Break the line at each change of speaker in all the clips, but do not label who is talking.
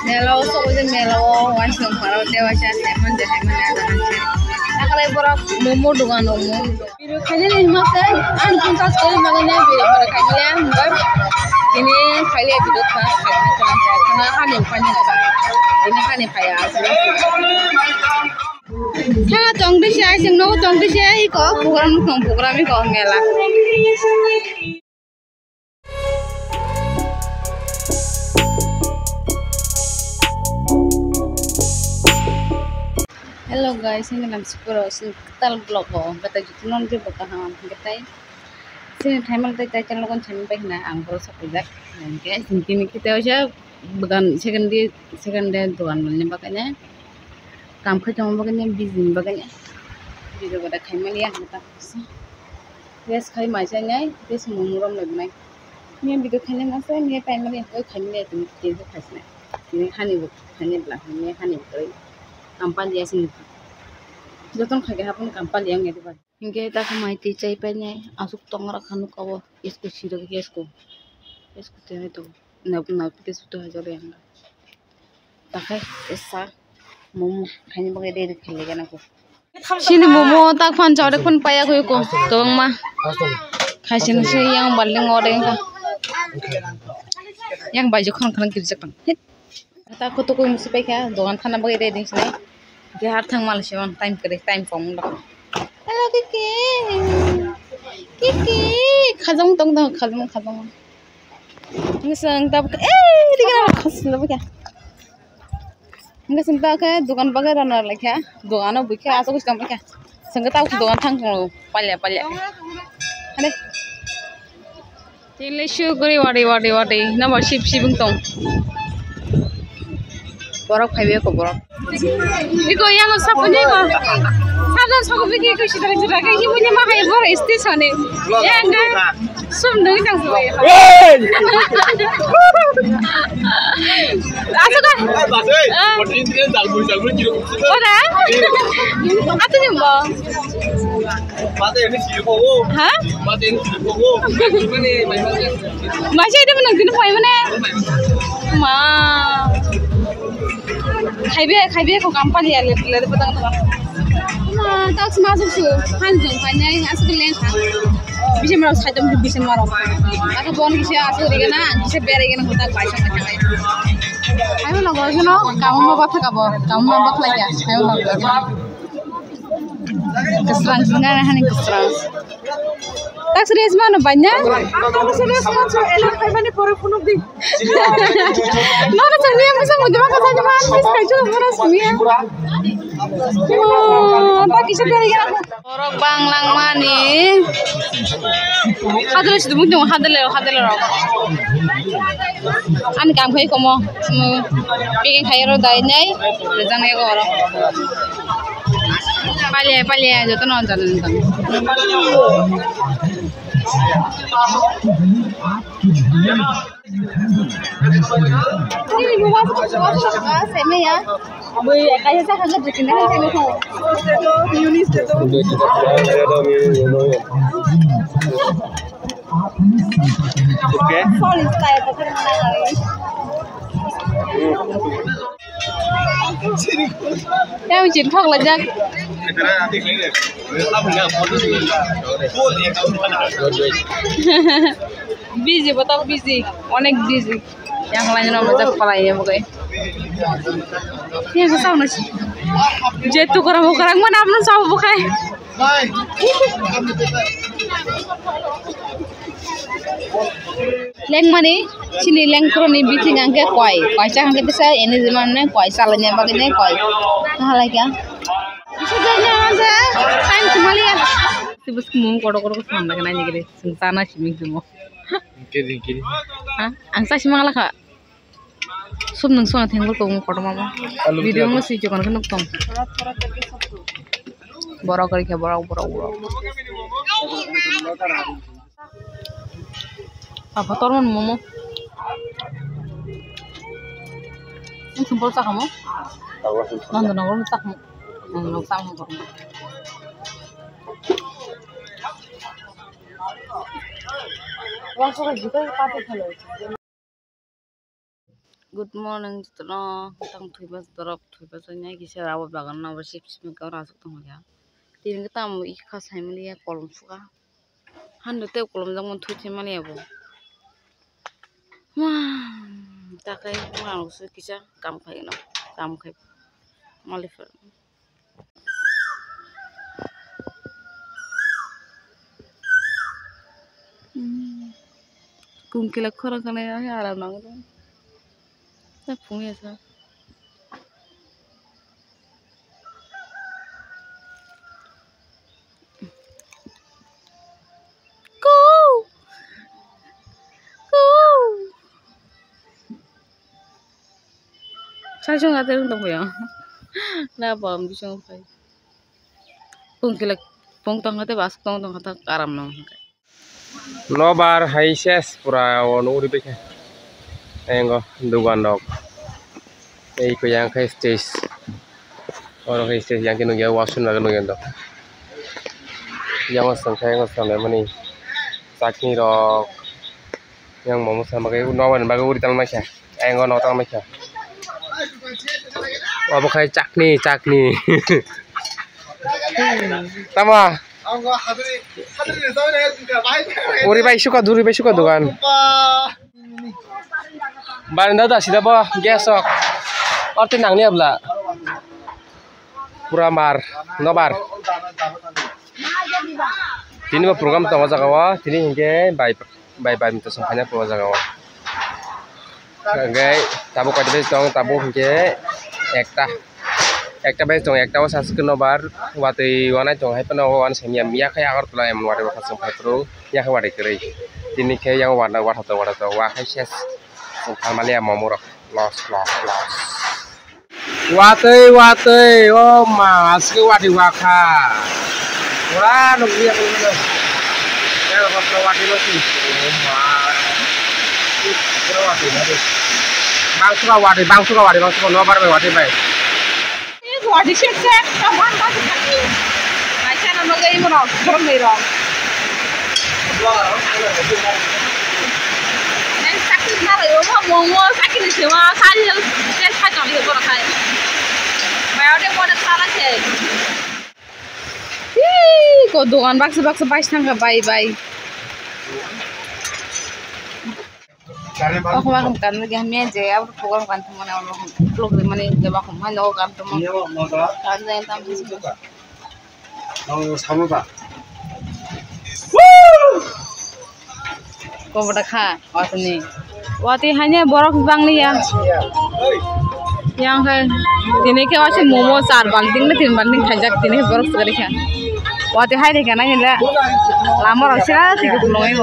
Melo so ko melo wasong parau te wasa lemon de lemon ada nanti. Nakalai borak momo dugan momo. Biru kali ni masa an kuntas kali magana biru borak kali ya mungkin ini kali biru pas kali karena hani pani ka. Ini hani kaya asli. Sangat tong desi asing no tong desi iko program iko mela. Hello guys, ini nam sepuro tal blog ko kata jutunon ke bakaham kita sini timer kita channel kon channel baik na angkor sapujak guys ini kita aja bagan second day tuan malnya bakanya काम खत्म बगने बिजी बगने बिजो बड़ा खाइमलिया हता बेस खाइ माइसा नै बेस मोमरम लगनाय मे बिदो खाइने मासे मे टाइमले खाइमले तुम तेज खासना नि खानि ब्ला मे खानि गय कामपाल यासिन जतन खागे हापन कामपाल yang ngedi बा इंगे ता माइती चाइ पाइने आसुक तंगरा खानु कबो इसको सिरग इसको ते तो ना पिते सुतो हजार yang ताके एसा momo खाइने बगे दे खेलेगा ना को sini momo tak fan chawde kun paya ko ko tong ma khasin se yang baleng odeng ka yang baju khon khon kirjak tang ta ko to ko musi pai ka dogan thana bage de ding sine ge har thang mal se on time pom da hello kiki khajong tong da khajong ngisang ta digana khasna ba kya Enggak sengta ke dukan bagai runner lagi ya, dukan apa bukan asal kita mereka, sengta tahu dukan tanggung palya, ada, ini syukuri wadi, nama ship bungtong, borok kayu ko borok, iko yang sapunya iko, sahaja sahaja begini ko sudah kayak ini punya mah kayak borok istisane, ya enggak, sumdung itu semua. Asal kan? Ada? Apa ni mbak? Hah? Masih ada menang gini poin mana? Ma, kayak kau kampanye ya lihat petang tu. Ma, tak semasuk sih, hanjung panjang asal kalian kan? Bisa merau sajam bisa merau. Aku bon bisa asal digana, bisa berigana kita baca macam ni. Ayo nak gosok no, kamu mau apa kabar? Kamu mau apa lagi? Ayo nak gosok. Keserang singa hani keserang. Tak serius mana banyak? Aku serius macam elok kayak mana poro punuk di. Mana cari yang bisa mudah makan saja mana bisa kacu murah semua. Tak kisah dari aku. Orang banglang mani. Hadal sudah mungkin hadal lor. Ani kam khai komo. Bikin khairo dai nai. Rezang ego orang. Palya joto non jalan kan. Ini buat seme ya. Kayak saya agak bikin dah seme tu. Unis tu. Okay. Solid style tu kan lagi. Em chỉ thắc là chắc busy बताओ busy अनेक busy yang lain nama jak palai ya bukai ya kesal nasi jatuh kerang mana belum sama bukai leng mani sini leng kroni biting angke koi cah angke bisa ini zaman ne koi salahnya bagainya koi nah lagi ya sebenarnya aja time kembali ya sibuk semua kodo sama lagi nanya gini sengtana siming semua kiri ah angsa simang lah kak sum nung sona tenggul kau kodo mama video masih jangan kena tong borok kali ke borok apa turun momo ini sempol sah kamu nonton sah kamu sah kamu wah suka juga pakai kalau Good morning, Jitno. Tang thuibas dorok thuibas nya kisa rawat bagan na bersip sip kau rasuk tong ya. Tin kita mau ikhlas hamili ya kolom suka. Han te kolom jang mon thui mani abo. Wah, takai mau su kisa kam khai no. Kam khai malifer. Kungkila khora kana ya alam nang. Ta phungi sa. Sai chung ate rung tong ya. Na bom di chung phai. Kungkila pong tong ate bas tong kata aram nang.
Nobar haises pura ono ribeke engo dugan dok ei ko yang kai stage oro kai stage yang kinu ya wasun na kinu yendo yang wasang kai ngosang le mani sakni rok yang momo sama kai noban baga uri tal macha engo no tal macha abo kai chakni tama Uri bai suka dugan. Baranda dah sida ba gesok. Orti nang ni abla. Puramar, nobar. Tini ba program tawa jagawa, tini hingge bai minta sampanya tawa jagawa. Hingge tabu kadebe tong tabu hingge একটা বেশ একটা সাসকে নবার ওয়াতে ওয়ানাই তো হাই পানো ওয়ান সেমিয়া মিয়া খাই আগর তোলা এমন ওয়ারে বাখাসং ফাইপ্রো ইয়া খাই ওয়ারে করেই তিনি খে ইয়াং ওয়ানা ওয়াঠাতো ওয়া খাই শেষ ফালমালিয়া মমর লস ওয়াতে ও মা আজকে ওয়াটি ওয়াখা ওরা নগিয়া কইলো এর কত ওয়াটি লসি ও মা পুরো ওয়াটি না বাংসুকা ওয়াটি নবার ওয়াটি by
Wadi sek kawan pasti kaki. Macam nama gay mo ron, kurang gay ron. Neng sakit na rayo mo sakit ni siwa kali saya sajam ni kurang kali. Bayar dia mau nak salah sih. Kau doan baksa baik tangga bye. Aku makan kan lagi hamil je, aku program kan teman aku vlog di mana dia makan mana kan teman. Kan yang tampil sebelah.
sama pak.
Kau berkah, waktu ni. Waktu hanya borok bang ni ya. Yang kan, ini ke waktu momo 4 banting na 3 banting khajak ini borok sekali kan. Waktu hai deh kan ni lah. Lama rasa tiga puluh ni.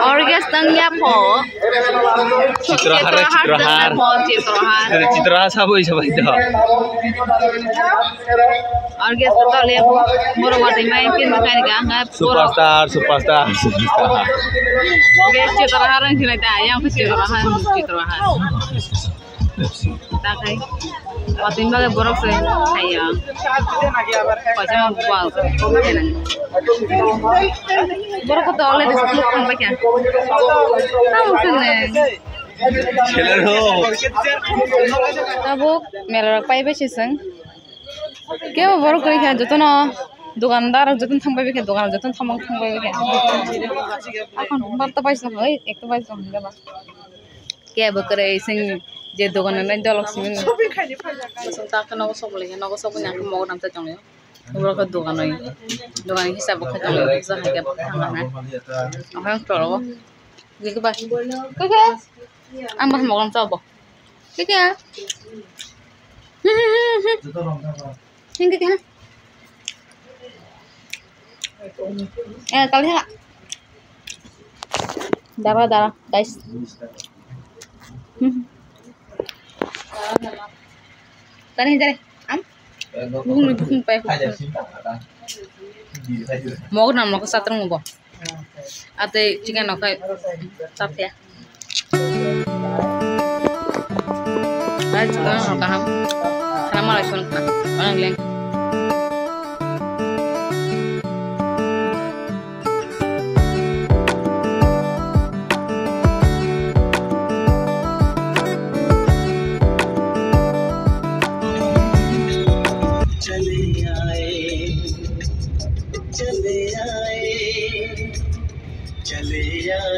Orgas tangnya po.
Citrahar sabu itu.
Orgas betul ya po. Moro wati main kin makan gak.
Superstar.
Orgas citrahar yang kita yang citrahar. Takai. Wati maga borok se ayah. Pajama buang. Borok tu oleh disebut apa kan? Tahu seneng. Tabuk melalui pai bersiseng. Kau borok kau ikan jatuh no. Dukandar jatuh thang pai ikan dukandar jatuh thang pai ikan. Akan berapa paisa hai? Ek tu paisa enggak bah. Kau berkerja iseng. Je dogan na dalok simin sonta ka nago sobole nago sobo nya mo nam ta jong yo ka dogan hisab ka jong yo sa ha ga thanga na ahang toro ge ka ba ka am ba mo ram sa bo ke ka hing ke kali ha darah guys Tadi am? Bukan pay. Mau nam nak satang mo ba? Ate chicken nak satya. Ay chicken nak ham. Sama lah isun ka. Orang leng.
चले आए